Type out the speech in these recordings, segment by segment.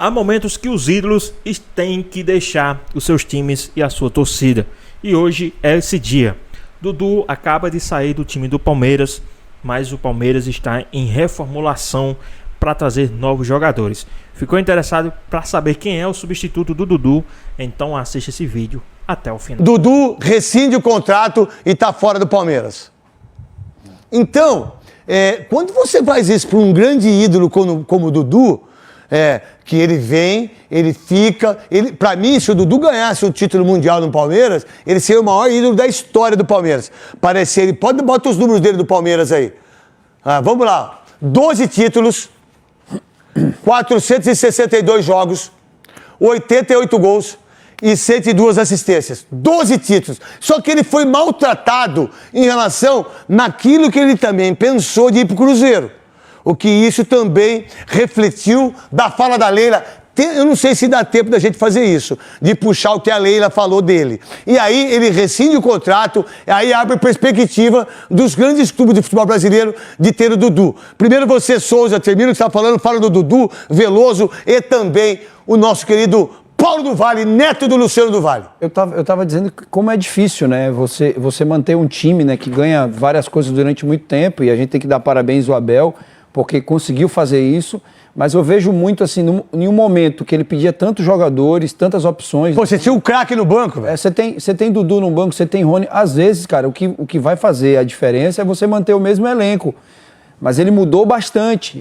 Há momentos que os ídolos têm que deixar os seus times e a sua torcida. E hoje é esse dia. Dudu acaba de sair do time do Palmeiras, mas o Palmeiras está em reformulação para trazer novos jogadores. Ficou interessado para saber quem é o substituto do Dudu? Então assista esse vídeo até o final. Dudu rescinde o contrato e está fora do Palmeiras. Então, quando você faz isso para um grande ídolo como o Dudu, que ele vem, ele fica... Para mim, se o Dudu ganhasse o título mundial no Palmeiras, ele seria o maior ídolo da história do Palmeiras. Bota os números dele do Palmeiras aí. Vamos lá. 12 títulos, 462 jogos, 88 gols e 102 assistências. 12 títulos. Só que ele foi maltratado em relação naquilo que ele também pensou de ir para o Cruzeiro. O que isso também refletiu da fala da Leila. Eu não sei se dá tempo da gente fazer isso, de puxar o que a Leila falou dele. E aí ele rescinde o contrato, aí abre perspectiva dos grandes clubes de futebol brasileiro de ter o Dudu. Primeiro você, Souza, termina o que você está falando, fala do Dudu, Veloso e também o nosso querido Paulo do Vale, neto do Luciano do Vale. Eu tava dizendo como é difícil, né? Você manter um time, né, que ganha várias coisas durante muito tempo, e a gente tem que dar parabéns ao Abel, porque conseguiu fazer isso, mas eu vejo muito assim, em um momento que ele pedia tantos jogadores, tantas opções... Pô, você tinha um craque no banco, velho. Você tem Dudu no banco, você tem Rony. Às vezes, cara, o que vai fazer a diferença é você manter o mesmo elenco. Mas ele mudou bastante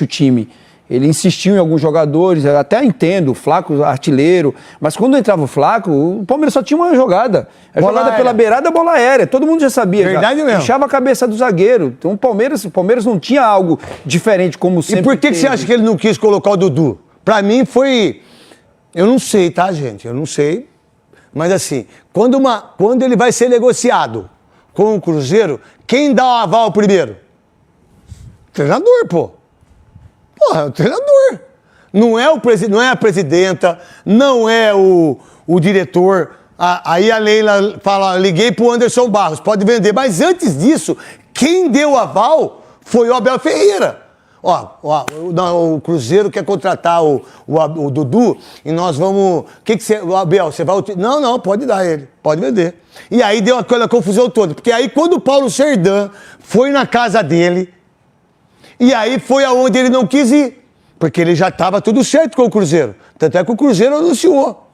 o time. Ele insistiu em alguns jogadores, eu até entendo, o Flaco, artilheiro, mas quando entrava o Flaco, o Palmeiras só tinha uma jogada. A jogada pela beirada, bola aérea, todo mundo já sabia. Verdade já. Mesmo. Puxava a cabeça do zagueiro. Então o Palmeiras não tinha algo diferente como sempre. E por que você acha que ele não quis colocar o Dudu? Pra mim foi... Eu não sei, tá, gente? Eu não sei. Mas assim, quando ele vai ser negociado com o Cruzeiro, quem dá o aval primeiro? O treinador, pô. Porra, é o treinador. Não é a presidenta, não é o diretor. Aí a Leila fala, liguei pro Anderson Barros, pode vender. Mas antes disso, quem deu o aval foi o Abel Ferreira. O Cruzeiro quer contratar o Dudu e nós vamos... O Abel, você vai... Não, pode dar ele, pode vender. E aí deu aquela confusão toda. Porque aí quando o Paulo Serdã foi na casa dele... E aí foi aonde ele não quis ir, porque ele já estava tudo certo com o Cruzeiro. Tanto é que o Cruzeiro anunciou.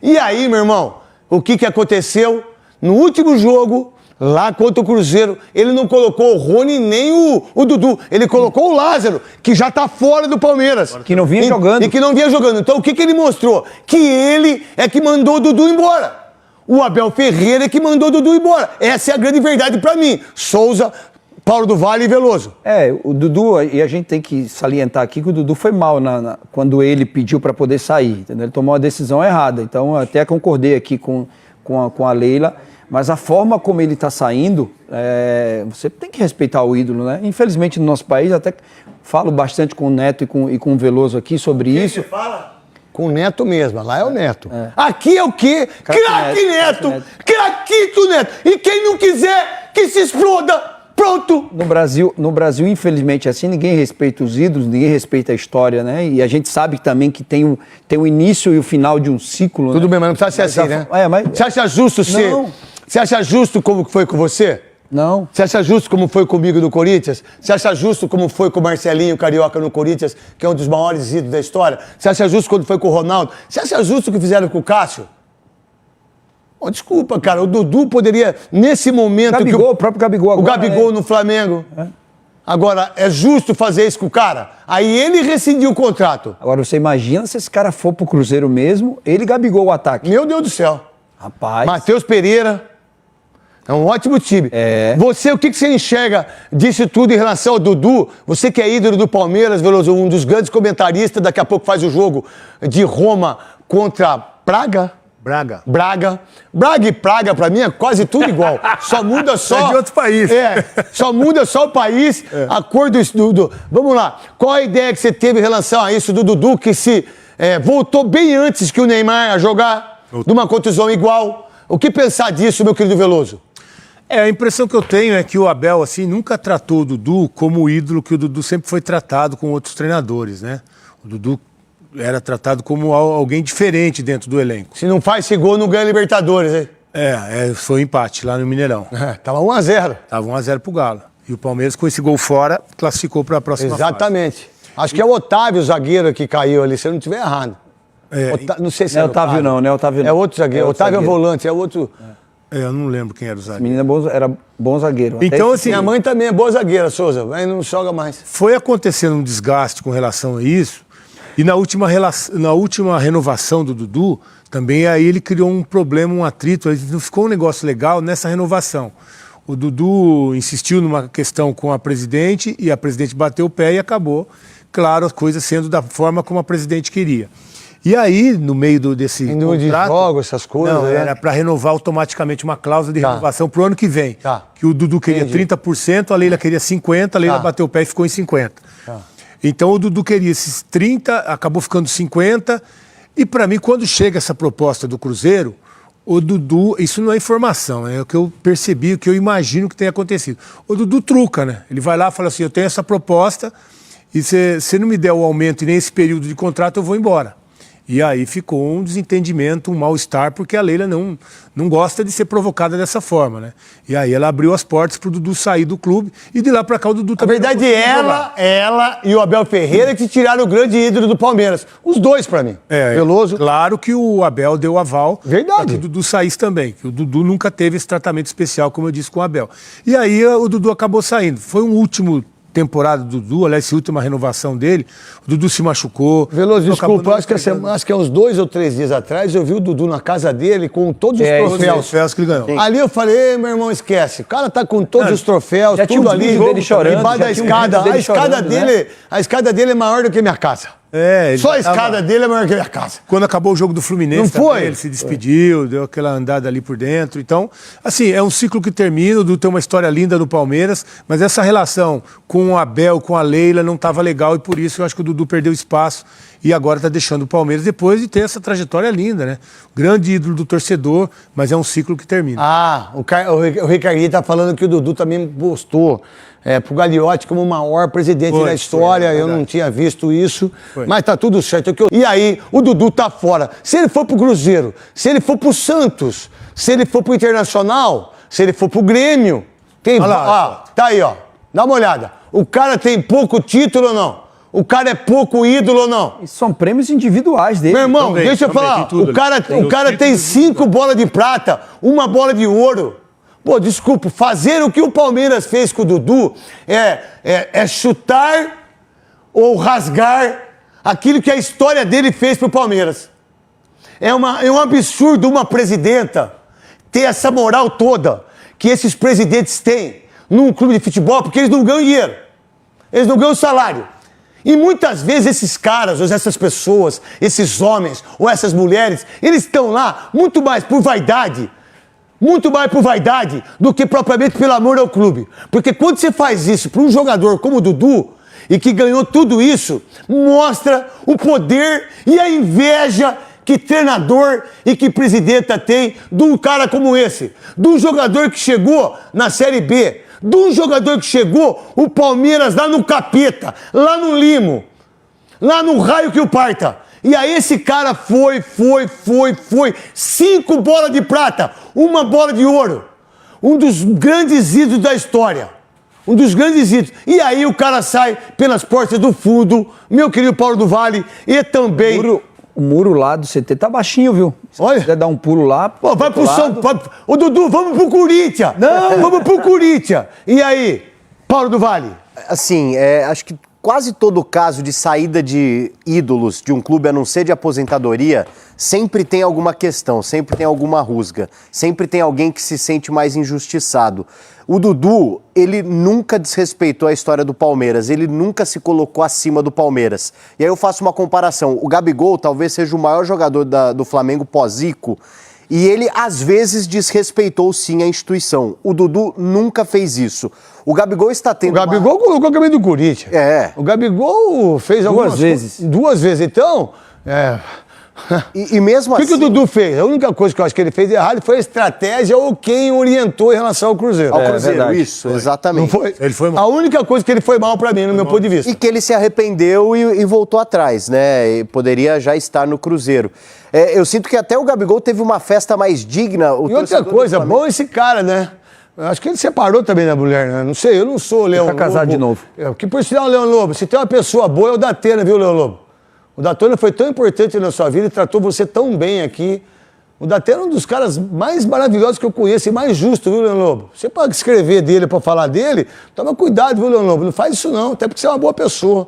E aí, meu irmão, o que aconteceu? No último jogo, lá contra o Cruzeiro, ele não colocou o Rony nem o Dudu. Ele colocou o Lázaro, que já está fora do Palmeiras. Que não vinha jogando. E que não vinha jogando. Então o que ele mostrou? Que ele é que mandou o Dudu embora. O Abel Ferreira é que mandou o Dudu embora. Essa é a grande verdade para mim. Souza... Paulo do Vale e Veloso. O Dudu, e a gente tem que salientar aqui que o Dudu foi mal quando ele pediu para poder sair, entendeu? Ele tomou a decisão errada, então até concordei aqui com a Leila, mas a forma como ele está saindo, você tem que respeitar o ídolo, né? Infelizmente no nosso país, até falo bastante com o Neto e com o Veloso aqui sobre isso. Você fala? Com o Neto mesmo, lá é o Neto. Aqui é o quê? Craque Neto! Craquito Neto! E quem não quiser, que se exploda! Pronto! No Brasil, infelizmente, assim, ninguém respeita os ídolos, ninguém respeita a história, né? E a gente sabe também que tem o início e o final de um ciclo, Tudo né? bem, mas não precisa ser assim, né? Você acha justo ser... Não. Você acha justo como foi com você? Não. Você acha justo como foi comigo no Corinthians? Você acha justo como foi com o Marcelinho Carioca no Corinthians, que é um dos maiores ídolos da história? Você acha justo quando foi com o Ronaldo? Você acha justo o que fizeram com o Cássio? Desculpa, cara, o Dudu poderia, nesse momento... O próprio Gabigol agora. O Gabigol no Flamengo. Agora, é justo fazer isso com o cara? Aí ele rescindiu o contrato. Agora, você imagina se esse cara for pro Cruzeiro mesmo, ele e Gabigol o ataque. Meu Deus do céu. Rapaz... Matheus Pereira, é um ótimo time. Você, o que você enxerga disso tudo em relação ao Dudu? Você que é ídolo do Palmeiras, Veloso, um dos grandes comentaristas, daqui a pouco faz o jogo de Roma contra Braga e Praga, pra mim, é quase tudo igual. Só muda só... É de outro país. Só muda só o país, a cor do... Vamos lá. Qual a ideia que você teve em relação a isso do Dudu, que se voltou bem antes que o Neymar a jogar, de uma contusão igual? O que pensar disso, meu querido Veloso? A impressão que eu tenho é que o Abel, assim, nunca tratou o Dudu como o ídolo que o Dudu sempre foi tratado com outros treinadores, né? O Dudu era tratado como alguém diferente dentro do elenco. Se não faz esse gol, não ganha Libertadores, hein? Foi um empate lá no Mineirão. Tava 1-0. Tava 1-0 pro Galo. E o Palmeiras, com esse gol fora, classificou para a próxima fase. Exatamente. Acho que é o Otávio, o zagueiro, que caiu ali, se eu não estiver errado. Não sei se não é Otávio, não, não é Otávio. É outro zagueiro. Otávio é volante, é outro. Eu não lembro quem era o Esse zagueiro. menino era bom zagueiro. Então, assim, Minha mãe também é boa zagueira, Souza, mas não joga mais. foi acontecendo um desgaste com relação a isso. E na última renovação do Dudu, também aí ele criou um problema, um atrito. Não ficou um negócio legal nessa renovação. O Dudu insistiu numa questão com a presidente e a presidente bateu o pé e acabou, claro, as coisas sendo da forma como a presidente queria. E aí, no meio desse Indo de jogo, essas coisas. não, era para renovar automaticamente uma cláusula de renovação para o ano que vem. Que o Dudu queria 30%, a Leila queria 50%, a Leila bateu o pé e ficou em 50%. Então o Dudu queria esses 30%, acabou ficando 50%. E para mim, quando chega essa proposta do Cruzeiro, o Dudu, isso não é informação, é o que eu percebi, o que eu imagino que tenha acontecido. O Dudu truca, né? Ele vai lá e fala assim, eu tenho essa proposta e se não me der o aumento e nem esse período de contrato, eu vou embora. E aí ficou um desentendimento, um mal-estar, porque a Leila não gosta de ser provocada dessa forma, né? E aí ela abriu as portas pro Dudu sair do clube e de lá pra cá o Dudu Na também. verdade, ela e o Abel Ferreira que tiraram o grande ídolo do Palmeiras. Os dois pra mim. Veloso. Claro que o Abel deu aval Verdade. para que o Dudu saísse também, que o Dudu nunca teve esse tratamento especial, como eu disse, com o Abel. E aí o Dudu acabou saindo. Foi um último temporada do Dudu, aliás, essa última renovação dele, o Dudu se machucou. Veloso, desculpa, acho que há uns 2 ou 3 dias atrás eu vi o Dudu na casa dele com todos os troféus que ele ganhou. Ali eu falei, meu irmão, esquece. O cara tá com todos os troféus, tudo ali. Dele chorando, embaixo da escada. A escada dele é maior do que minha casa. Só a escada dele é maior que a minha casa. Quando acabou o jogo do Fluminense, não foi? Também, ele se despediu, deu aquela andada ali por dentro. Então, assim, é um ciclo que termina, o Dudu tem uma história linda no Palmeiras, mas essa relação com o Abel, com a Leila, não estava legal e por isso eu acho que o Dudu perdeu espaço e agora está deixando o Palmeiras depois de ter essa trajetória linda, né? Grande ídolo do torcedor, mas é um ciclo que termina. O Ricardinho tá falando que o Dudu também postou pro Gagliotti como o maior presidente da história. Eu não tinha visto isso, mas tá tudo certo. E aí, o Dudu tá fora. Se ele for pro Cruzeiro, se ele for pro Santos, se ele for pro Internacional, se ele for pro Grêmio, tá aí, ó. Dá uma olhada. O cara tem pouco título ou não? O cara é pouco ídolo ou não? E são prêmios individuais dele. Meu irmão, deixa eu falar. O cara tem 5 bolas de prata, 1 bola de ouro. Pô, desculpa, fazer o que o Palmeiras fez com o Dudu é chutar ou rasgar aquilo que a história dele fez pro Palmeiras. É um absurdo uma presidenta ter essa moral toda que esses presidentes têm num clube de futebol, porque eles não ganham dinheiro. Eles não ganham salário. E muitas vezes esses caras, ou essas pessoas, esses homens ou essas mulheres, eles estão lá muito mais por vaidade do que propriamente pelo amor ao clube. Porque quando você faz isso para um jogador como o Dudu, e que ganhou tudo isso, mostra o poder e a inveja que treinador e que presidenta tem de um cara como esse. De um jogador que chegou na Série B, de um jogador que chegou o Palmeiras lá no capeta, lá no limo, lá no raio que o parta. E aí esse cara foi. 5 bolas de prata, 1 bola de ouro. Um dos grandes ídolos da história. Um dos grandes ídolos. E aí o cara sai pelas portas do fundo, meu querido Paulo do Vale, e também... O muro lá do CT tá baixinho, viu? Se Olha. quiser dar um pulo lá... Pô, vai pro São Paulo. Ô, Dudu, vamos pro Corinthians. Não. Vamos pro Corinthians. E aí, Paulo do Vale? Assim, acho que quase todo caso de saída de ídolos de um clube, a não ser de aposentadoria, sempre tem alguma questão, sempre tem alguma rusga, sempre tem alguém que se sente mais injustiçado. O Dudu, ele nunca desrespeitou a história do Palmeiras, ele nunca se colocou acima do Palmeiras. E aí eu faço uma comparação, o Gabigol talvez seja o maior jogador do Flamengo pós-Zico, e ele às vezes desrespeitou sim a instituição. O Dudu nunca fez isso. O Gabigol está tendo. O Gabigol colocou a camisa do Corinthians. É. O Gabigol fez algumas vezes. 2 vezes. Então, E mesmo O assim... que o Dudu fez? A única coisa que eu acho que ele fez errado foi a estratégia ou quem orientou em relação ao Cruzeiro. Ao Cruzeiro, verdade. isso, exatamente. Não foi? Ele foi mal. A única coisa que ele foi mal pra mim, no meu ponto de vista. E que ele se arrependeu e voltou atrás, né? E poderia já estar no Cruzeiro. Eu sinto que até o Gabigol teve uma festa mais digna. E outra coisa, bom esse cara, né? Eu acho que ele separou também da mulher, né? Não sei, eu não sou o Leão Lobo. Tá casado de novo. Que por sinal, Leão Lobo, se tem uma pessoa boa é o Datena, viu, Leão Lobo? O Datena foi tão importante na sua vida e tratou você tão bem aqui. O Datena é um dos caras mais maravilhosos que eu conheço e mais justo, viu, Leão Lobo? Você pode escrever dele pra falar dele, toma cuidado, viu, Leão Lobo? Não faz isso não, até porque você é uma boa pessoa,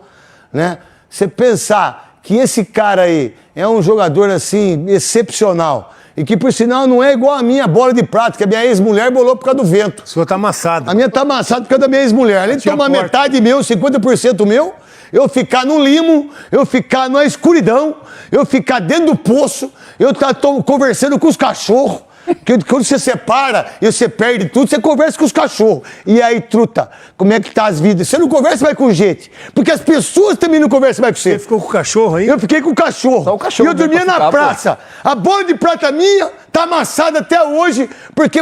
né? Você pensar que esse cara aí é um jogador, assim, excepcional e que, por sinal, não é igual a minha bola de prata, que a minha ex-mulher bolou por causa do vento. O senhor tá amassado. A minha tá amassada por causa da minha ex-mulher. Além de Tinha tomar porta. metade meu, 50% meu, eu ficar no limo, eu ficar na escuridão, eu ficar dentro do poço, eu tô conversando com os cachorros. Que quando você separa e você perde tudo, você conversa com os cachorros. E aí, truta, como é que tá as vidas? Você não conversa mais com gente. Porque as pessoas também não conversam mais com você. Você ficou com o cachorro aí? Eu fiquei com o cachorro. Só o cachorro E eu dormia mesmo pra na ficar, praça. A bola de prata minha tá amassada até hoje porque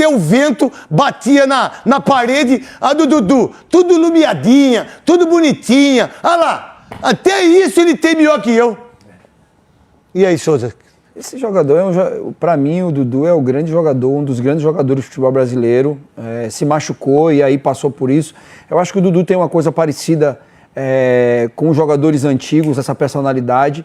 o vento batia na parede. A do Dudu, tudo iluminadinha, tudo bonitinha. Olha lá, até isso ele tem melhor que eu. E aí, Souza? Esse jogador, pra mim, o Dudu é o grande jogador, um dos grandes jogadores do futebol brasileiro. Se machucou e aí passou por isso. Eu acho que o Dudu tem uma coisa parecida com os jogadores antigos, essa personalidade.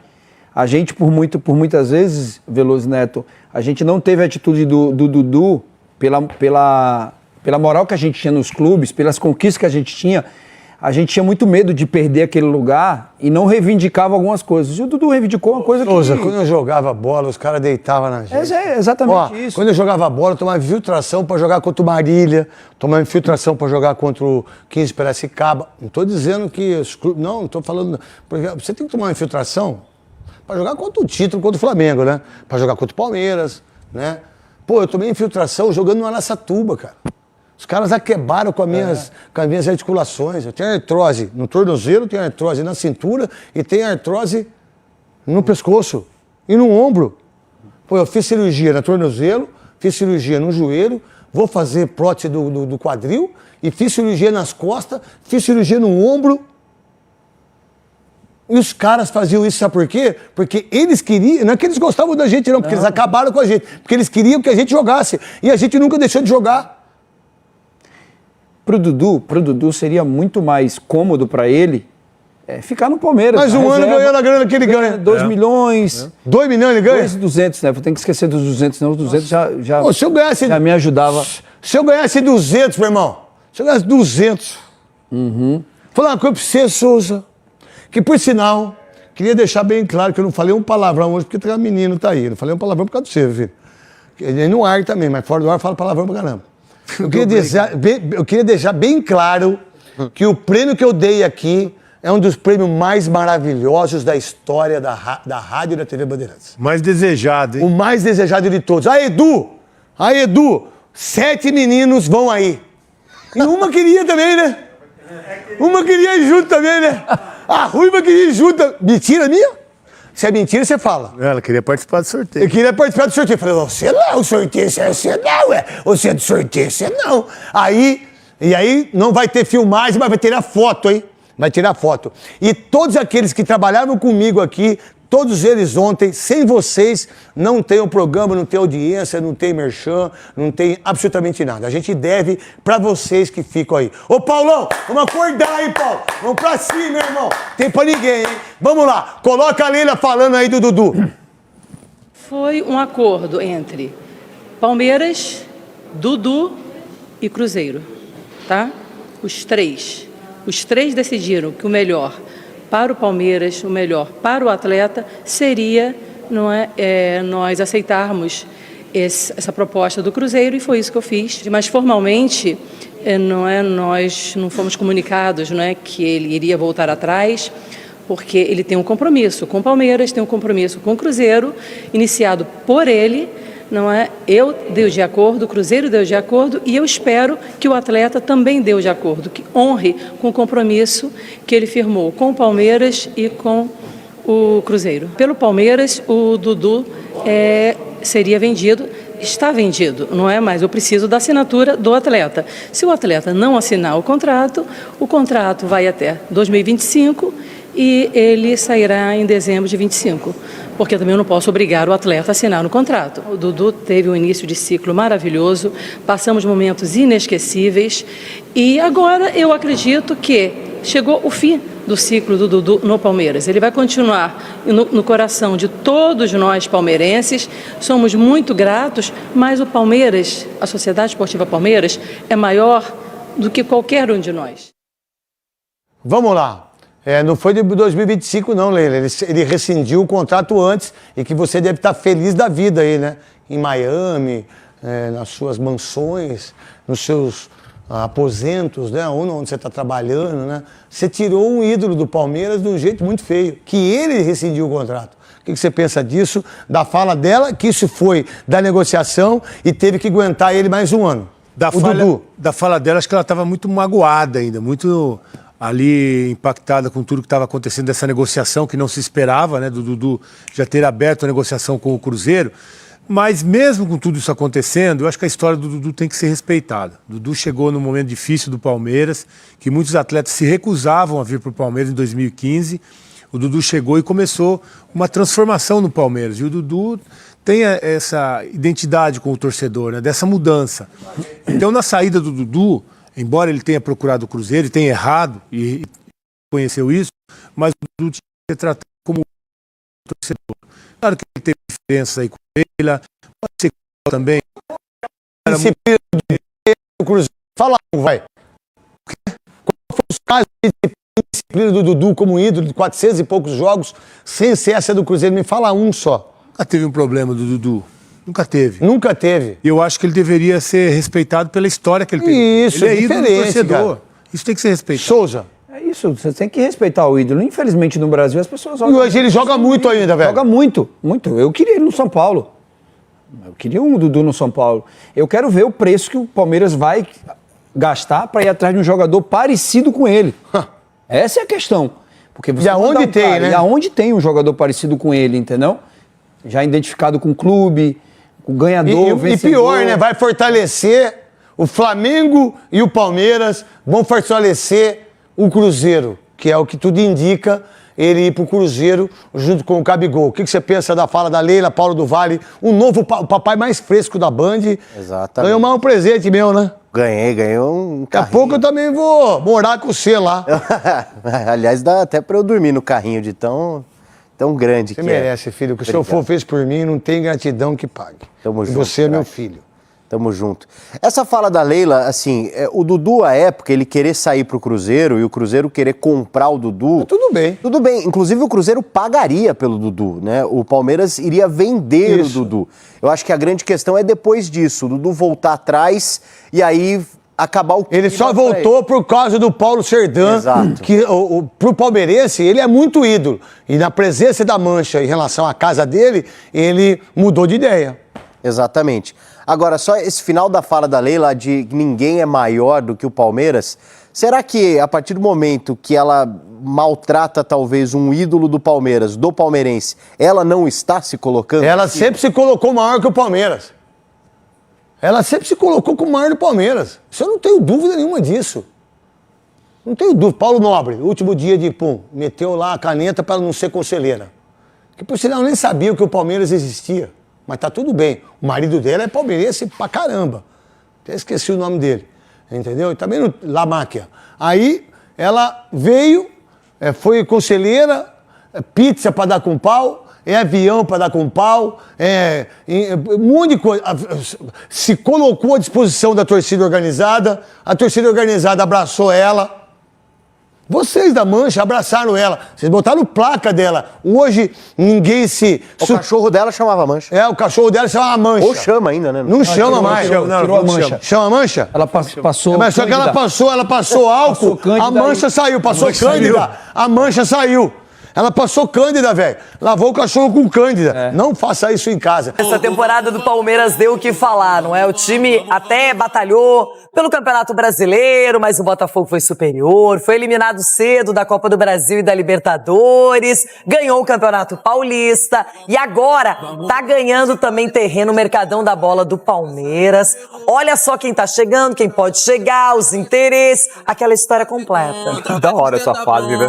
A gente, por muitas vezes, Veloso Neto, a gente não teve a atitude do Dudu pela moral que a gente tinha nos clubes, pelas conquistas que a gente tinha muito medo de perder aquele lugar e não reivindicava algumas coisas. E o Dudu reivindicou uma coisa Souza, quando eu jogava bola, os caras deitavam na gente. É exatamente isso. Quando eu jogava bola, eu tomava infiltração pra jogar contra o Marília, tomava infiltração pra jogar contra o 15 Piracicaba. Não tô dizendo que os clubes... Não tô falando... Porque você tem que tomar uma infiltração pra jogar contra o título, contra o Flamengo, né? Pra jogar contra o Palmeiras, né? Pô, eu tomei infiltração jogando no Araçatuba, cara. Os caras aquebaram com as minhas articulações. Eu tenho artrose no tornozelo, tenho artrose na cintura e tenho artrose no pescoço e no ombro. Pô, eu fiz cirurgia no tornozelo, fiz cirurgia no joelho, vou fazer prótese do quadril e fiz cirurgia nas costas, fiz cirurgia no ombro. E os caras faziam isso, sabe por quê? Porque eles queriam, não é que eles gostavam da gente não, porque eles acabaram com a gente, porque eles queriam que a gente jogasse e a gente nunca deixou de jogar. Pro Dudu seria muito mais cômodo para ele ficar no Palmeiras. Mas um ano ganhando a grana que ele ganha. 2 milhões. 2 milhões ele ganha? 2.200, né? Vou ter que esquecer dos 200, não. Os 200 já Pô, se eu ganhasse... já me ajudava. Se eu ganhasse 200, meu irmão, se eu ganhasse 200... Vou falar uma coisa pra você, Souza, que por sinal, queria deixar bem claro que eu não falei um palavrão hoje porque o menino tá aí. Eu não falei um palavrão por causa do seu, filho. Ele é no ar também, mas fora do ar eu falo palavrão pra caramba. Eu queria deixar bem claro que o prêmio que eu dei aqui é um dos prêmios mais maravilhosos da história da rádio e da TV Bandeirantes. Mais desejado, hein? O mais desejado de todos. Aí, Edu, 7 meninos vão aí. E uma queria também, né? Uma queria ir junto também, né? A Ruiva queria ir junto. Mentira minha? Se é mentira, você fala. Ela queria participar do sorteio. Eu queria participar do sorteio. Eu falei, você não, o sorteio, você não, você é do sorteio, você não. E aí não vai ter filmagem, mas vai tirar foto, hein? Vai tirar foto. E todos aqueles que trabalhavam comigo aqui, todos eles ontem, sem vocês, não tem o programa, não tem audiência, não tem merchan, não tem absolutamente nada. A gente deve pra vocês que ficam aí. Ô, Paulão, vamos acordar aí, Paulo. Vamos pra cima, meu irmão. Tem pra ninguém, hein? Vamos lá. Coloca a Leila falando aí do Dudu. Foi um acordo entre Palmeiras, Dudu e Cruzeiro, tá? Os três decidiram que o melhor para o Palmeiras, o melhor para o atleta seria nós aceitarmos essa proposta do Cruzeiro e foi isso que eu fiz. Mas formalmente nós não fomos comunicados que ele iria voltar atrás, porque ele tem um compromisso com o Palmeiras, tem um compromisso com o Cruzeiro, iniciado por ele. Eu dei de acordo, o Cruzeiro deu de acordo e eu espero que o atleta também deu de acordo, que honre com o compromisso que ele firmou com o Palmeiras e com o Cruzeiro. Pelo Palmeiras, o Dudu seria vendido, está vendido, não é mais. Eu preciso da assinatura do atleta. Se o atleta não assinar o contrato vai até 2025 e ele sairá em dezembro de 25, porque também eu não posso obrigar o atleta a assinar no contrato. O Dudu teve um início de ciclo maravilhoso, passamos momentos inesquecíveis e agora eu acredito que chegou o fim do ciclo do Dudu no Palmeiras. Ele vai continuar no coração de todos nós palmeirenses. Somos muito gratos, mas o Palmeiras, a Sociedade Esportiva Palmeiras, é maior do que qualquer um de nós. Vamos lá. Não foi de 2025 não, Leila. Ele rescindiu o contrato antes e que você deve estar feliz da vida aí, né? Em Miami, nas suas mansões, nos seus aposentos, né? Onde você está trabalhando, né? Você tirou um ídolo do Palmeiras de um jeito muito feio, que ele rescindiu o contrato. O que você pensa disso, da fala dela, que isso foi da negociação e teve que aguentar ele mais um ano? Da fala dela, acho que ela estava muito magoada ainda, muito ali impactada com tudo que estava acontecendo dessa negociação que não se esperava, né? Do Dudu já ter aberto a negociação com o Cruzeiro. Mas mesmo com tudo isso acontecendo, eu acho que a história do Dudu tem que ser respeitada. O Dudu chegou num momento difícil do Palmeiras, que muitos atletas se recusavam a vir para o Palmeiras em 2015. O Dudu chegou e começou uma transformação no Palmeiras. E o Dudu tem essa identidade com o torcedor, né, dessa mudança. Então, na saída do Dudu, embora ele tenha procurado o Cruzeiro e tenha errado, e conheceu isso, mas o Dudu tinha que ser tratado como torcedor. Claro que ele teve diferenças aí com ele, pode ser também. Disciplina do Cruzeiro. Fala, vai. Qual foi os casos de disciplina do Dudu como ídolo de 400 e poucos jogos, sem ser essa do Cruzeiro? Me fala um só. Nunca teve um problema do Dudu. Nunca teve. Nunca teve. Eu acho que ele deveria ser respeitado pela história que ele tem. Isso, ele é ídolo do torcedor. Cara. Isso tem que ser respeitado. Souza. É isso, você tem que respeitar o ídolo. Infelizmente, no Brasil, as pessoas... E hoje ele joga muito ainda, velho. Joga muito, muito. Eu queria ele no São Paulo. Eu queria um Dudu no São Paulo. Eu quero ver o preço que o Palmeiras vai gastar para ir atrás de um jogador parecido com ele. Essa é a questão. Porque você e aonde tem, né? E aonde tem um jogador parecido com ele, entendeu? Já identificado com o clube, com o ganhador, vencedor. E pior, né? Vai fortalecer o Flamengo e o Palmeiras, vão fortalecer o Cruzeiro, que é o que tudo indica, ele ir pro Cruzeiro junto com o Gabigol. O que você pensa da fala da Leila, Paulo do Vale, o novo o papai mais fresco da Band? Exatamente. Ganhou mais um presente meu, né? Ganhei um Daqui a pouco eu também vou morar com você lá. Aliás, dá até pra eu dormir no carrinho de tão grande você que merece, filho. O que o seu avô fez por mim, não tem gratidão que pague. Tamo junto, você é meu filho. Tamo junto. Essa fala da Leila, assim, o Dudu, à época, ele querer sair pro Cruzeiro e o Cruzeiro querer comprar o Dudu... Tudo bem. Tudo bem. Inclusive, o Cruzeiro pagaria pelo Dudu, né? O Palmeiras iria vender o Dudu. Eu acho que a grande questão é depois disso, o Dudu voltar atrás e aí acabar o... Ele só voltou por causa do Paulo Serdã. Exato. Que pro palmeirense, ele é muito ídolo. E na presença da Mancha em relação à casa dele, ele mudou de ideia. Exatamente. Agora, só esse final da fala da Leila de que ninguém é maior do que o Palmeiras, será que a partir do momento que ela maltrata talvez um ídolo do Palmeiras, do palmeirense, ela não está se colocando? Ela sempre se colocou maior que o Palmeiras. Ela sempre se colocou como maior do Palmeiras. Isso eu não tenho dúvida nenhuma disso. Não tenho dúvida. Paulo Nobre, último dia de meteu lá a caneta para não ser conselheira. Que por sinal nem sabia que o Palmeiras existia. Mas tá tudo bem. O marido dela é palmeirense pra caramba. Até esqueci o nome dele. Entendeu? E também no Lamáquia. Aí ela veio, foi conselheira, pizza pra dar com pau, avião pra dar com pau, um monte de coisa. Se colocou à disposição da torcida organizada, a torcida organizada abraçou ela. Vocês da Mancha abraçaram ela. Vocês botaram placa dela. Hoje ninguém se... O cachorro dela chamava Mancha. O cachorro dela chamava Mancha. Ou chama ainda, né? Não chama mais. Tirou a Mancha. Chama Mancha? Ela passou... Mas só que ela passou álcool, a Mancha saiu. Passou Cândida, a Mancha saiu. Ela passou Cândida, velho. Lavou o cachorro com Cândida. Não faça isso em casa. Essa temporada do Palmeiras deu o que falar, não é? O time até batalhou pelo Campeonato Brasileiro, mas o Botafogo foi superior, foi eliminado cedo da Copa do Brasil e da Libertadores, ganhou o Campeonato Paulista e agora tá ganhando também terreno no Mercadão da Bola do Palmeiras. Olha só quem tá chegando, quem pode chegar, os interesses, aquela história completa. Da hora essa fase, né?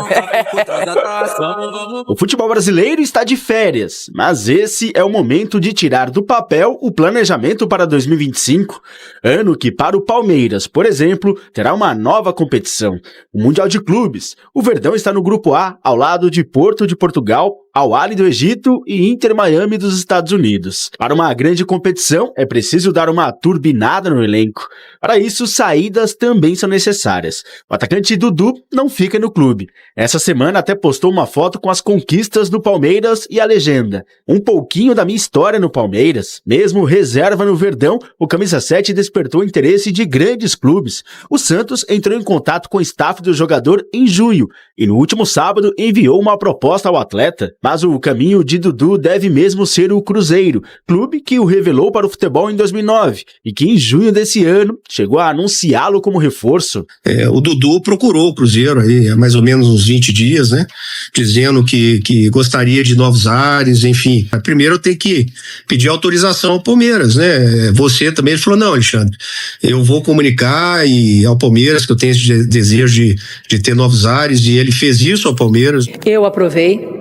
O futebol brasileiro está de férias, mas esse é o momento de tirar do papel o planejamento para 2025, ano que para o Palmeiras, por exemplo, terá uma nova competição, o Mundial de Clubes. O Verdão está no Grupo A, ao lado de Porto de Portugal, Al Ahly do Egito e Inter Miami dos Estados Unidos. Para uma grande competição, é preciso dar uma turbinada no elenco. Para isso, saídas também são necessárias. O atacante Dudu não fica no clube. Essa semana até postou uma foto com as conquistas do Palmeiras e a legenda: um pouquinho da minha história no Palmeiras. Mesmo reserva no Verdão, o camisa 7 despertou interesse de grandes clubes. O Santos entrou em contato com o staff do jogador em junho e no último sábado enviou uma proposta ao atleta. Mas o caminho de Dudu deve mesmo ser o Cruzeiro, clube que o revelou para o futebol em 2009 e que em junho desse ano chegou a anunciá-lo como reforço. O Dudu procurou o Cruzeiro aí há mais ou menos uns 20 dias, né? Dizendo que gostaria de novos ares, enfim. Primeiro eu tenho que pedir autorização ao Palmeiras, né? Você também, ele falou: não, Alexandre, eu vou comunicar ao Palmeiras que eu tenho esse desejo de ter novos ares, e ele fez isso ao Palmeiras. Eu aprovei.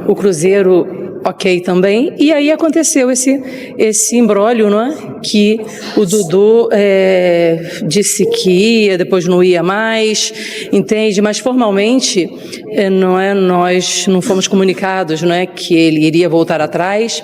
O Cruzeiro, ok também. E aí aconteceu esse imbróglio, não é? Que o Dudu disse que ia, depois não ia mais, entende? Mas formalmente, nós não fomos comunicados, não é? Que ele iria voltar atrás,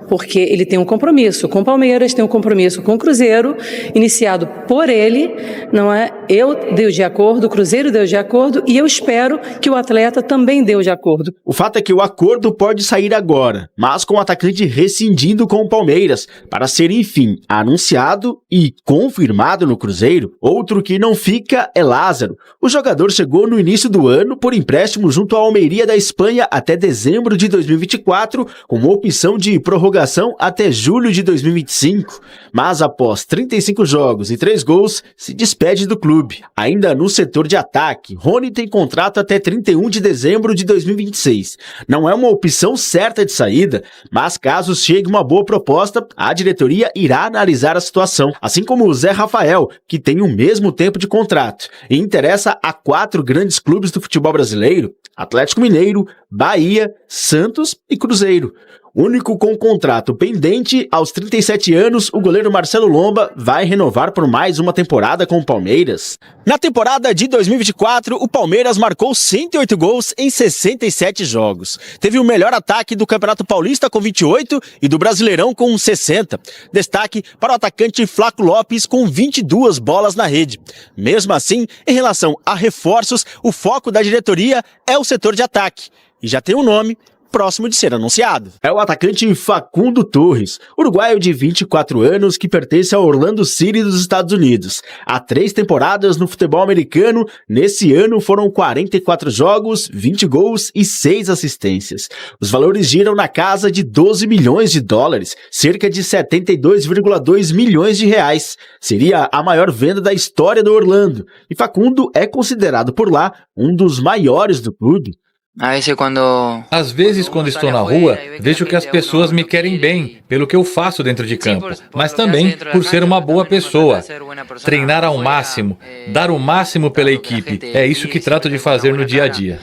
porque ele tem um compromisso com o Palmeiras, tem um compromisso com o Cruzeiro, iniciado por ele, não é? Eu dei de acordo, o Cruzeiro deu de acordo, e eu espero que o atleta também deu de acordo. O fato é que o acordo pode sair agora, mas com o atacante rescindindo com o Palmeiras, para ser, enfim, anunciado e confirmado no Cruzeiro. Outro que não fica é Lázaro. O jogador chegou no início do ano por empréstimo junto à Almeria da Espanha até dezembro de 2024, com uma opção de prorrogação até julho de 2025, mas após 35 jogos e 3 gols, se despede do clube. Ainda no setor de ataque, Rony tem contrato até 31 de dezembro de 2026. Não é uma opção certa de saída, mas caso chegue uma boa proposta, a diretoria irá analisar a situação, assim como o Zé Rafael, que tem o mesmo tempo de contrato, e interessa a 4 grandes clubes do futebol brasileiro: Atlético Mineiro, Bahia, Santos e Cruzeiro. Único com contrato pendente, aos 37 anos, o goleiro Marcelo Lomba vai renovar por mais uma temporada com o Palmeiras. Na temporada de 2024, o Palmeiras marcou 108 gols em 67 jogos. Teve o melhor ataque do Campeonato Paulista com 28 e do Brasileirão com 60. Destaque para o atacante Flaco Lopes com 22 bolas na rede. Mesmo assim, em relação a reforços, o foco da diretoria é o setor de ataque. E já tem um nome próximo de ser anunciado. É o atacante Facundo Torres, uruguaio de 24 anos que pertence ao Orlando City dos Estados Unidos. Há 3 temporadas no futebol americano, nesse ano foram 44 jogos, 20 gols e 6 assistências. Os valores giram na casa de 12 milhões de dólares, cerca de 72,2 milhões de reais. Seria a maior venda da história do Orlando, e Facundo é considerado por lá um dos maiores do clube. Às vezes, quando estou na rua, vejo que as pessoas me querem bem pelo que eu faço dentro de campo, mas também por ser uma boa pessoa. Treinar ao máximo, dar o máximo pela equipe, é isso que trato de fazer no dia a dia.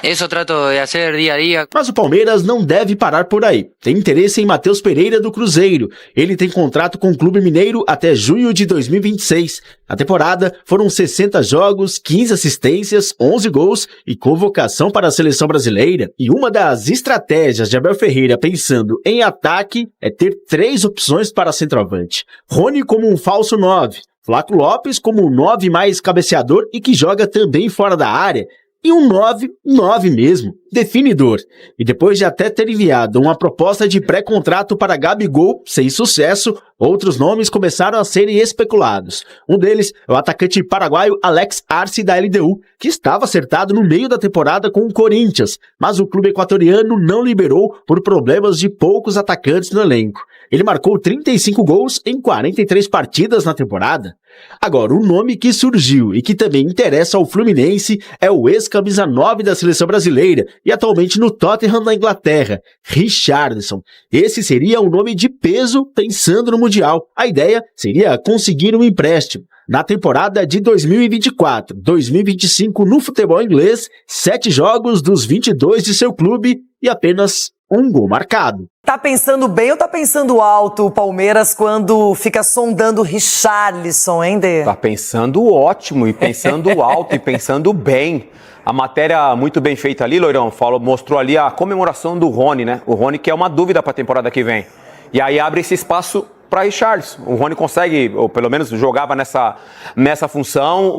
Isso trato de fazer dia a dia. Mas o Palmeiras não deve parar por aí. Tem interesse em Matheus Pereira do Cruzeiro. Ele tem contrato com o Clube Mineiro até junho de 2026. Na temporada, foram 60 jogos, 15 assistências, 11 gols e convocação para a seleção brasileira. E uma das estratégias de Abel Ferreira pensando em ataque é ter 3 opções para centroavante. Rony como um falso 9. Flaco Lopes como um 9 mais cabeceador e que joga também fora da área. e um 9 mesmo, definidor. E depois de até ter enviado uma proposta de pré-contrato para Gabigol, sem sucesso, outros nomes começaram a serem especulados. Um deles é o atacante paraguaio Alex Arce da LDU, que estava acertado no meio da temporada com o Corinthians, mas o clube equatoriano não liberou por problemas de poucos atacantes no elenco. Ele marcou 35 gols em 43 partidas na temporada. Agora, o nome que surgiu e que também interessa ao Fluminense é o ex-camisa 9 da seleção brasileira e atualmente no Tottenham na Inglaterra, Richarlison. Esse seria um nome de peso pensando no Mundial. A ideia seria conseguir um empréstimo. Na temporada de 2024-2025 no futebol inglês, 7 jogos dos 22 de seu clube e apenas um gol marcado. Tá pensando bem ou tá pensando alto o Palmeiras quando fica sondando o Richarlison, hein, Dê? Tá pensando ótimo e pensando alto e pensando bem. A matéria muito bem feita ali, Loirão, mostrou ali a comemoração do Rony, né? O Rony que é uma dúvida para a temporada que vem. E aí abre esse espaço para Richarlison. O Rony consegue, ou pelo menos jogava nessa função.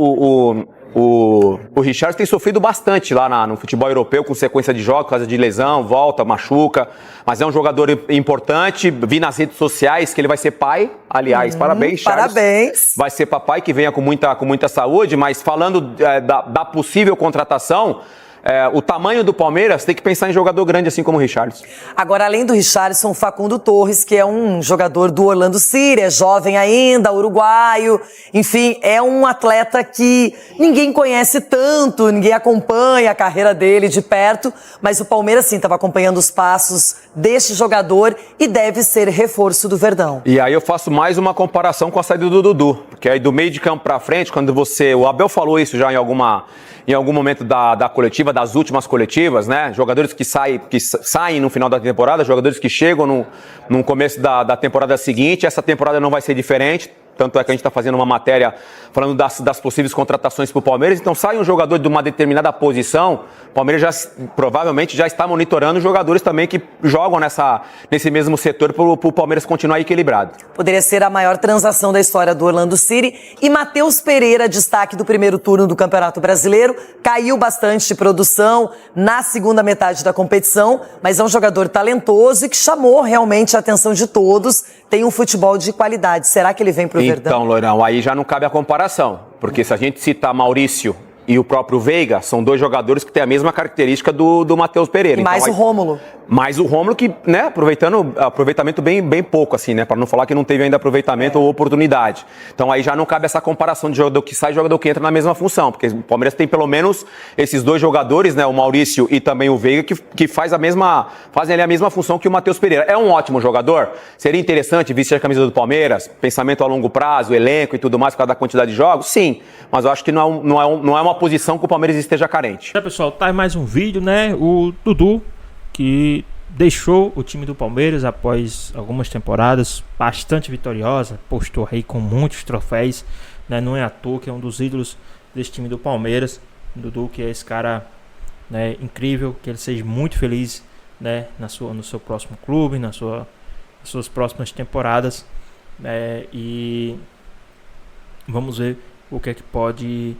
O Richarlison tem sofrido bastante lá no futebol europeu, com sequência de jogos, por causa de lesão, volta, machuca. Mas é um jogador importante. Vi nas redes sociais que ele vai ser pai. Aliás, parabéns, Charles. Parabéns. Vai ser papai, que venha com muita saúde. Mas falando da possível contratação, o tamanho do Palmeiras tem que pensar em jogador grande, assim como o Richarlison. Agora, além do Richarlison, o Facundo Torres, que é um jogador do Orlando City, é jovem ainda, uruguaio, enfim, é um atleta que ninguém conhece tanto, ninguém acompanha a carreira dele de perto, mas o Palmeiras, sim, estava acompanhando os passos deste jogador e deve ser reforço do Verdão. E aí eu faço mais uma comparação com a saída do Dudu, porque aí do meio de campo pra frente, quando o Abel falou isso já em algum momento da coletiva, das últimas coletivas, né? Jogadores que saem no final da temporada, jogadores que chegam no começo da temporada seguinte. Essa temporada não vai ser diferente. Tanto é que a gente está fazendo uma matéria falando das possíveis contratações para o Palmeiras. Então sai um jogador de uma determinada posição, o Palmeiras provavelmente já está monitorando jogadores também que jogam nesse mesmo setor para o Palmeiras continuar equilibrado. Poderia ser a maior transação da história do Orlando City. E Matheus Pereira, destaque do primeiro turno do Campeonato Brasileiro, caiu bastante de produção na segunda metade da competição, mas é um jogador talentoso e que chamou realmente a atenção de todos. Tem um futebol de qualidade. Será que ele vem para o Verdão? Então, Loirão, aí já não cabe a comparação, porque se a gente citar Maurício e o próprio Veiga, são dois jogadores que têm a mesma característica do Matheus Pereira. E mais então, o Rômulo. Mais o Rômulo que, né, aproveitamento bem pouco, assim, né, para não falar que não teve ainda aproveitamento ou oportunidade. Então aí já não cabe essa comparação de jogador que sai e jogador que entra na mesma função, porque o Palmeiras tem pelo menos esses dois jogadores, né, o Maurício e também o Veiga, que fazem ali a mesma função que o Matheus Pereira. É um ótimo jogador, seria interessante vestir a camisa do Palmeiras, pensamento a longo prazo, elenco e tudo mais, por causa da quantidade de jogos, sim, mas eu acho que não é uma posição que o Palmeiras esteja carente. Pessoal, tá mais um vídeo, né, o Dudu, que deixou o time do Palmeiras após algumas temporadas bastante vitoriosa, postou aí com muitos troféus, né? Não é à toa que é um dos ídolos desse time do Palmeiras. Dudu, que é esse cara, né, incrível, que ele seja muito feliz, né, no seu próximo clube, nas suas próximas temporadas, né? E vamos ver o que é que pode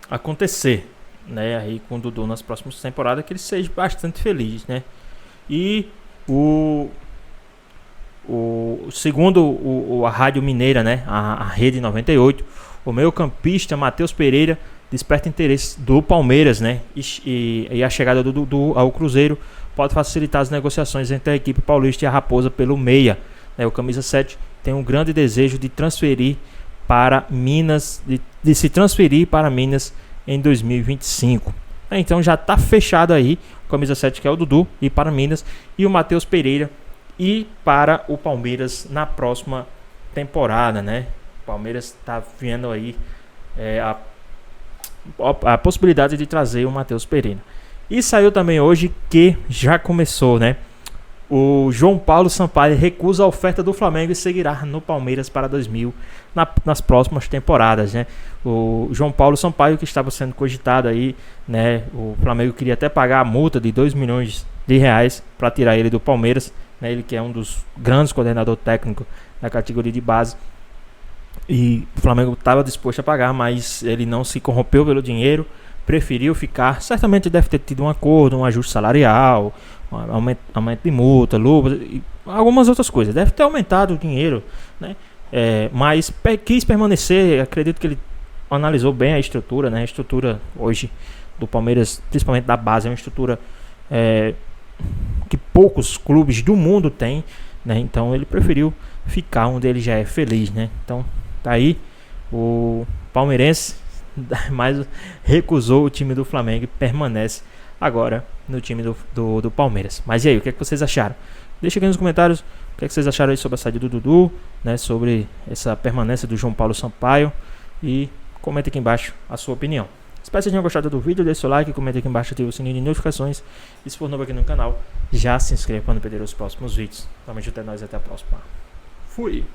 acontecer, né, aí com o Dudu nas próximas temporadas, que ele seja bastante feliz, né? E segundo a Rádio Mineira, né, a Rede 98, o meio-campista Matheus Pereira desperta interesse do Palmeiras, né? E a chegada do Dudu ao Cruzeiro pode facilitar as negociações entre a equipe paulista e a Raposa pelo meia, né? O camisa 7 tem um grande desejo de transferir para Minas, de se transferir para Minas em 2025. Então já está fechado aí o camisa 7, que é o Dudu, e para Minas, e o Matheus Pereira e para o Palmeiras na próxima temporada, né? O Palmeiras está vendo aí a possibilidade de trazer o Matheus Pereira. E saiu também hoje que já começou, né? O João Paulo Sampaio recusa a oferta do Flamengo e seguirá no Palmeiras para 2000 nas próximas temporadas, né? O João Paulo Sampaio, que estava sendo cogitado aí, né? O Flamengo queria até pagar a multa de 2 milhões de reais para tirar ele do Palmeiras, né? Ele que é um dos grandes coordenadores técnicos da categoria de base. E o Flamengo estava disposto a pagar, mas ele não se corrompeu pelo dinheiro, preferiu ficar. Certamente deve ter tido um acordo, um ajuste salarial, aumento de multa, luvas e algumas outras coisas. Deve ter aumentado o dinheiro, né? Mas quis permanecer. Acredito que ele analisou bem a estrutura, né? A estrutura hoje do Palmeiras, principalmente da base, é uma estrutura que poucos clubes do mundo têm, né? Então ele preferiu ficar onde ele já é feliz, né? Então tá aí o palmeirense, mas recusou o time do Flamengo e permanece agora no time do Palmeiras. Mas e aí, o que é que vocês acharam? Deixa aqui nos comentários o que é que vocês acharam aí sobre a saída do Dudu, né? Sobre essa permanência do João Paulo Sampaio, e comenta aqui embaixo a sua opinião. Espero que vocês tenham gostado do vídeo, deixe seu like, comenta aqui embaixo, ative o sininho de notificações, e se for novo aqui no canal, já se inscreva para não perder os próximos vídeos. Tamo junto, até nós, até a próxima. Fui!